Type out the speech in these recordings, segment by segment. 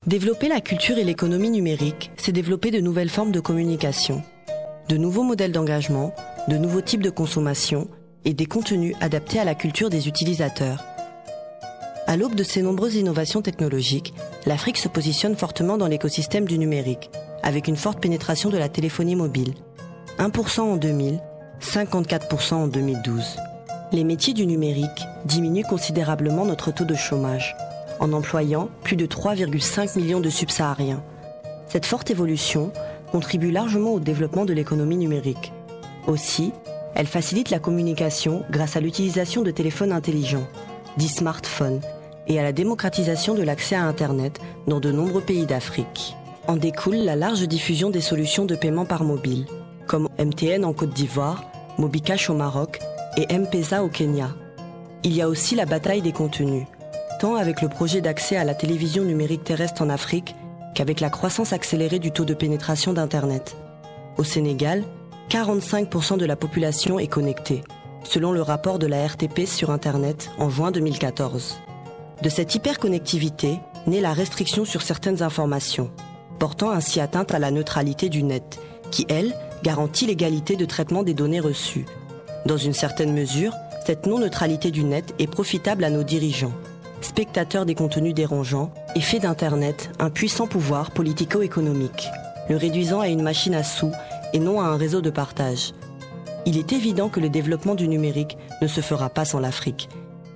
Développer la culture et l'économie numérique, c'est développer de nouvelles formes de communication, de nouveaux modèles d'engagement, de nouveaux types de consommation et des contenus adaptés à la culture des utilisateurs. À l'aube de ces nombreuses innovations technologiques, l'Afrique se positionne fortement dans l'écosystème du numérique, avec une forte pénétration de la téléphonie mobile. 1% en 2000, 54% en 2012. Les métiers du numérique diminuent considérablement notre taux de chômage, en employant plus de 3,5 millions de subsahariens. Cette forte évolution contribue largement au développement de l'économie numérique. Aussi, elle facilite la communication grâce à l'utilisation de téléphones intelligents, dits smartphones, et à la démocratisation de l'accès à Internet dans de nombreux pays d'Afrique. En découle la large diffusion des solutions de paiement par mobile, comme MTN en Côte d'Ivoire, Mobicash au Maroc et M-Pesa au Kenya. Il y a aussi la bataille des contenus, tant avec le projet d'accès à la télévision numérique terrestre en Afrique qu'avec la croissance accélérée du taux de pénétration d'Internet. Au Sénégal, 45% de la population est connectée, selon le rapport de la RTP sur Internet en juin 2014. De cette hyperconnectivité naît la restriction sur certaines informations, portant ainsi atteinte à la neutralité du net, qui, elle, garantit l'égalité de traitement des données reçues. Dans une certaine mesure, cette non-neutralité du net est profitable à nos dirigeants, spectateurs des contenus dérangeants, et fait d'Internet un puissant pouvoir politico-économique, le réduisant à une machine à sous et non à un réseau de partage. Il est évident que le développement du numérique ne se fera pas sans l'Afrique.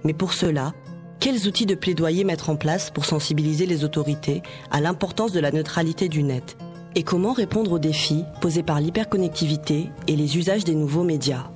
Mais pour cela, quels outils de plaidoyer mettre en place pour sensibiliser les autorités à l'importance de la neutralité du net? Et comment répondre aux défis posés par l'hyperconnectivité et les usages des nouveaux médias?